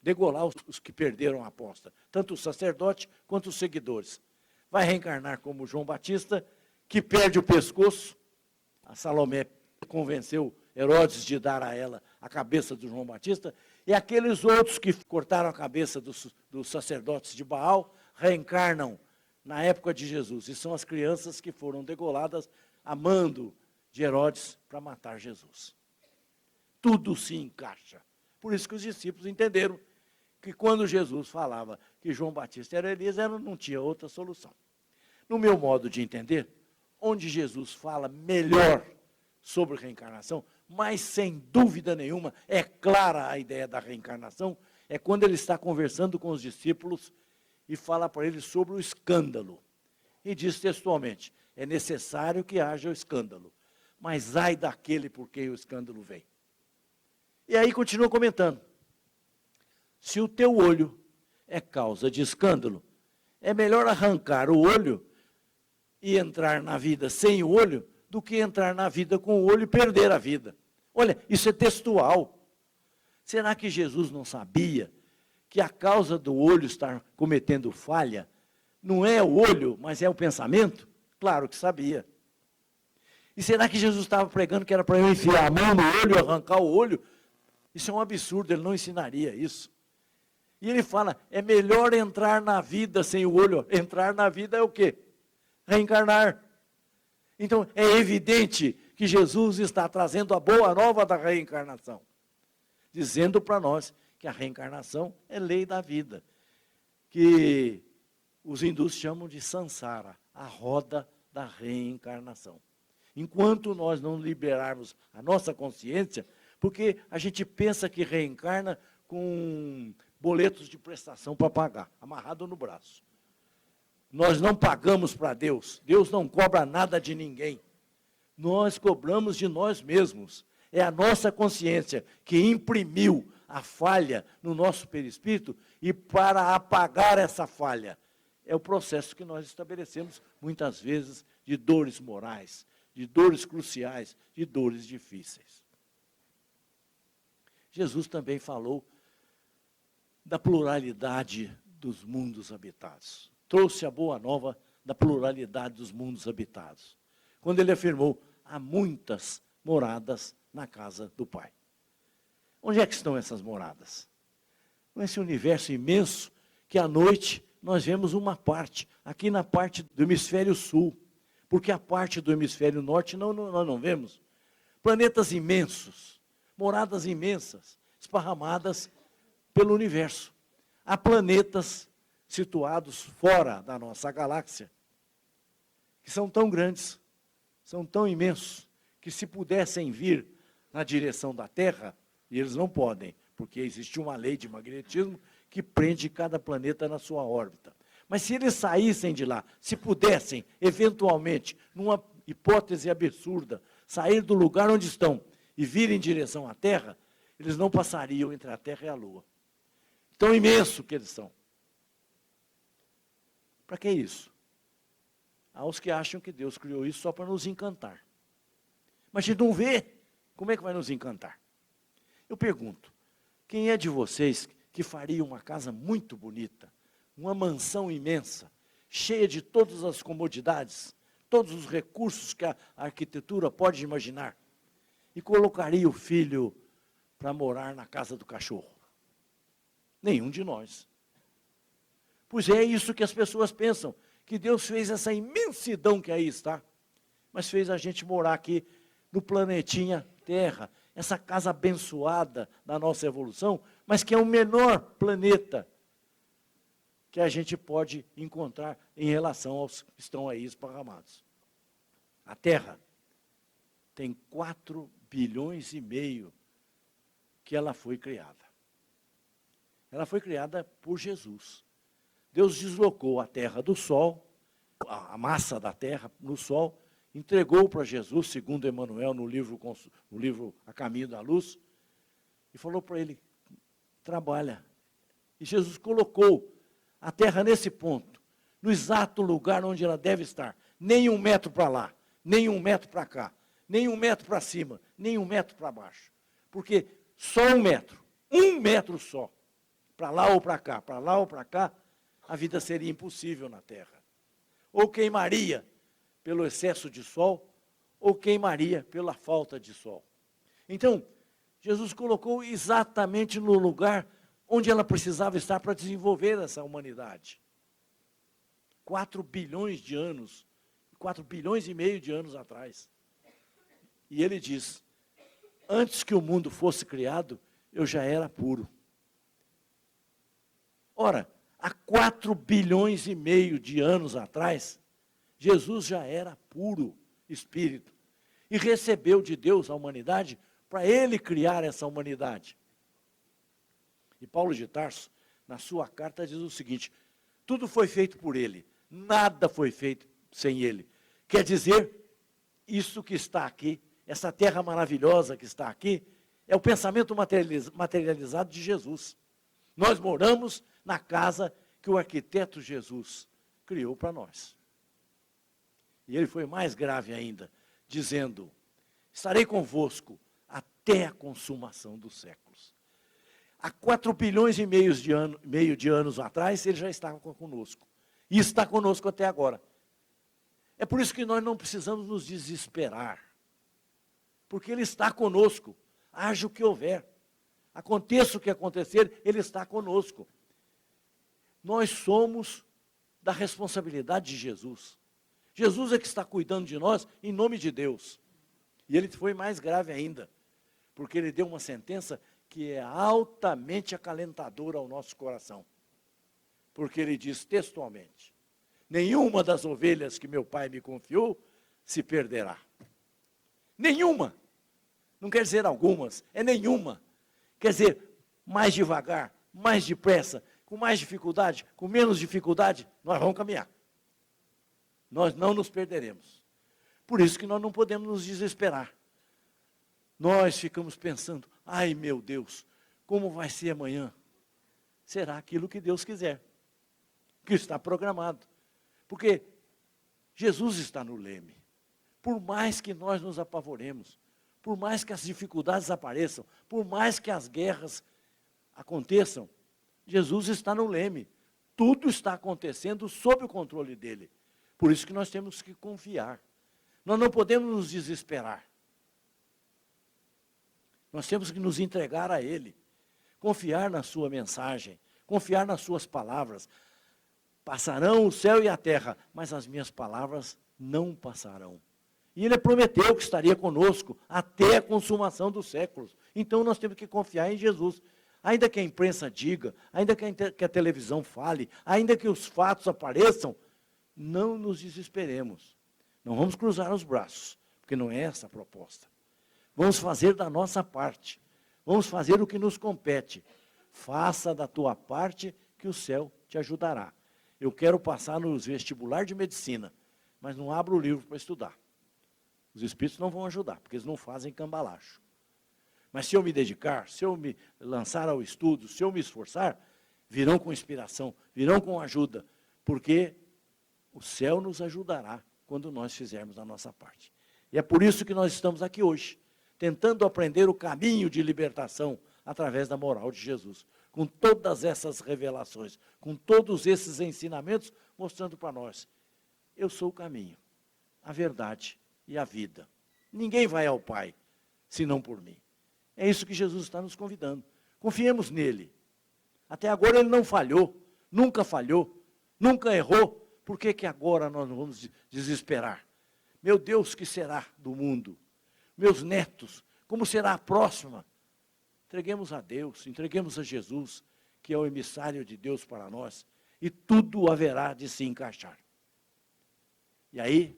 degolar os que perderam a aposta, tanto o sacerdote quanto os seguidores. Vai reencarnar como João Batista, que perde o pescoço. A Salomé convenceu Herodes de dar a ela a cabeça do João Batista, e aqueles outros que cortaram a cabeça dos sacerdotes de Baal, reencarnam na época de Jesus, e são as crianças que foram degoladas a mando de Herodes para matar Jesus. Tudo se encaixa. Por isso que os discípulos entenderam que quando Jesus falava que João Batista era Elias, não tinha outra solução. No meu modo de entender, onde Jesus fala melhor sobre reencarnação, mas sem dúvida nenhuma, é clara a ideia da reencarnação, é quando ele está conversando com os discípulos e fala para eles sobre o escândalo. E diz textualmente, é necessário que haja o escândalo, mas ai daquele por quem o escândalo vem. E aí continua comentando, se o teu olho é causa de escândalo, é melhor arrancar o olho e entrar na vida sem o olho, do que entrar na vida com o olho e perder a vida. Olha, isso é textual. Será que Jesus não sabia que a causa do olho estar cometendo falha não é o olho, mas é o pensamento? Claro que sabia. E será que Jesus estava pregando que era para eu enfiar a mão no olho e arrancar o olho? Isso é um absurdo, ele não ensinaria isso. E ele fala, é melhor entrar na vida sem o olho. Entrar na vida é o quê? Reencarnar. Então, é evidente que Jesus está trazendo a boa nova da reencarnação, dizendo para nós que a reencarnação é lei da vida, que os hindus chamam de samsara, a roda da reencarnação. Enquanto nós não liberarmos a nossa consciência, porque a gente pensa que reencarna com boletos de prestação para pagar, amarrado no braço. Nós não pagamos para Deus, Deus não cobra nada de ninguém. Nós cobramos de nós mesmos. É a nossa consciência que imprimiu a falha no nosso perispírito e para apagar essa falha, é o processo que nós estabelecemos, muitas vezes, de dores morais, de dores cruciais, de dores difíceis. Jesus também falou da pluralidade dos mundos habitados. Trouxe a boa nova da pluralidade dos mundos habitados. Quando ele afirmou, há muitas moradas na casa do Pai. Onde é que estão essas moradas? Nesse universo imenso que à noite nós vemos uma parte, aqui na parte do hemisfério sul, porque a parte do hemisfério norte nós não vemos. Planetas imensos, moradas imensas, esparramadas pelo universo. Há planetas situados fora da nossa galáxia, que são tão grandes, são tão imensos, que se pudessem vir na direção da Terra, e eles não podem, porque existe uma lei de magnetismo que prende cada planeta na sua órbita. Mas se eles saíssem de lá, se pudessem, eventualmente, numa hipótese absurda, sair do lugar onde estão e vir em direção à Terra, eles não passariam entre a Terra e a Lua. Tão imenso que eles são. Para que isso? Há os que acham que Deus criou isso só para nos encantar. Mas a gente não vê, como é que vai nos encantar? Eu pergunto, quem é de vocês que faria uma casa muito bonita, uma mansão imensa, cheia de todas as comodidades, todos os recursos que a arquitetura pode imaginar, e colocaria o filho para morar na casa do cachorro? Nenhum de nós. Pois é isso que as pessoas pensam, que Deus fez essa imensidão que aí está, mas fez a gente morar aqui no planetinha Terra, essa casa abençoada da nossa evolução, mas que é o menor planeta que a gente pode encontrar em relação aos que estão aí esparramados. A Terra tem 4,5 bilhões que ela foi criada. Ela foi criada por Jesus. Deus deslocou a Terra do Sol, a massa da Terra no Sol, entregou para Jesus, segundo Emmanuel, no livro A Caminho da Luz, e falou para ele, trabalha. E Jesus colocou a Terra nesse ponto, no exato lugar onde ela deve estar. Nem 1 metro para lá, nem 1 metro para cá, nem 1 metro para cima, nem 1 metro para baixo. Porque só 1 metro, 1 metro só, para lá ou para cá, a vida seria impossível na Terra. Ou queimaria pelo excesso de sol, ou queimaria pela falta de sol. Então, Jesus colocou exatamente no lugar onde ela precisava estar para desenvolver essa humanidade. 4 bilhões de anos, 4,5 bilhões de anos atrás. E ele diz, antes que o mundo fosse criado, eu já era puro. Ora, há 4,5 bilhões de anos atrás, Jesus já era puro espírito e recebeu de Deus a humanidade para ele criar essa humanidade. E Paulo de Tarso, na sua carta, diz o seguinte: tudo foi feito por ele, nada foi feito sem ele. Quer dizer, isso que está aqui, essa terra maravilhosa que está aqui, é o pensamento materializado de Jesus. Nós moramos na casa que o arquiteto Jesus criou para nós. E ele foi mais grave ainda, dizendo: estarei convosco até a consumação dos séculos. Há 4 bilhões e meio de anos atrás, ele já estava conosco. E está conosco até agora. É por isso que nós não precisamos nos desesperar. Porque ele está conosco. Haja o que houver. Aconteça o que acontecer, ele está conosco. Nós somos da responsabilidade de Jesus. Jesus é que está cuidando de nós em nome de Deus. E ele foi mais grave ainda, porque ele deu uma sentença que é altamente acalentadora ao nosso coração. Porque ele diz textualmente: nenhuma das ovelhas que meu pai me confiou se perderá. Nenhuma. Não quer dizer algumas, é nenhuma. Quer dizer, mais devagar, mais depressa, com mais dificuldade, com menos dificuldade, nós vamos caminhar. Nós não nos perderemos. Por isso que nós não podemos nos desesperar. Nós ficamos pensando: ai meu Deus, como vai ser amanhã? Será aquilo que Deus quiser, que está programado. Porque Jesus está no leme. Por mais que nós nos apavoremos, por mais que as dificuldades apareçam, por mais que as guerras aconteçam, Jesus está no leme. Tudo está acontecendo sob o controle dele. Por isso que nós temos que confiar. Nós não podemos nos desesperar. Nós temos que nos entregar a ele. Confiar na sua mensagem, confiar nas suas palavras. Passarão o céu e a terra, mas as minhas palavras não passarão. E ele prometeu que estaria conosco até a consumação dos séculos. Então nós temos que confiar em Jesus. Ainda que a imprensa diga, ainda que a televisão fale, ainda que os fatos apareçam, não nos desesperemos. Não vamos cruzar os braços, porque não é essa a proposta. Vamos fazer da nossa parte. Vamos fazer o que nos compete. Faça da tua parte que o céu te ajudará. Eu quero passar nos vestibular de medicina, mas não abro o livro para estudar. Os espíritos não vão ajudar, porque eles não fazem cambalacho. Mas se eu me dedicar, se eu me lançar ao estudo, se eu me esforçar, virão com inspiração, virão com ajuda, porque o céu nos ajudará quando nós fizermos a nossa parte. E é por isso que nós estamos aqui hoje, tentando aprender o caminho de libertação através da moral de Jesus, com todas essas revelações, com todos esses ensinamentos, mostrando para nós: eu sou o caminho, a verdade e a vida. Ninguém vai ao Pai, senão por mim. É isso que Jesus está nos convidando. Confiemos nele. Até agora ele não falhou, nunca errou. Por que agora nós não vamos desesperar? Meu Deus, que será do mundo? Meus netos, como será a próxima? Entreguemos a Deus, entreguemos a Jesus, que é o emissário de Deus para nós, e tudo haverá de se encaixar. E aí,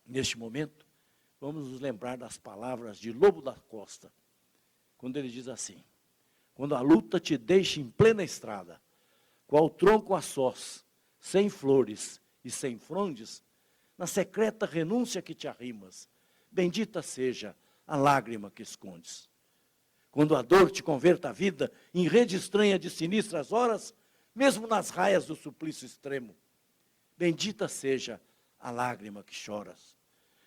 neste momento, vamos nos lembrar das palavras de Lobo da Costa, quando ele diz assim: quando a luta te deixa em plena estrada, qual tronco a sós, sem flores e sem frondes, na secreta renúncia que te arrimas, bendita seja a lágrima que escondes. Quando a dor te converta a vida em rede estranha de sinistras horas, mesmo nas raias do suplício extremo, bendita seja a lágrima que choras.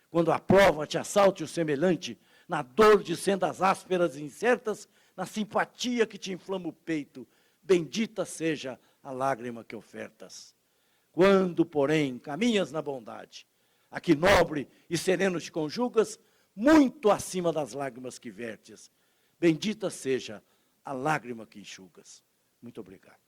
Quando a prova te assalte o semelhante, na dor de sendas ásperas e incertas, na simpatia que te inflama o peito, bendita seja a lágrima que ofertas. Quando, porém, caminhas na bondade, a que nobre e sereno te conjugas, muito acima das lágrimas que vertes, bendita seja a lágrima que enxugas. Muito obrigado.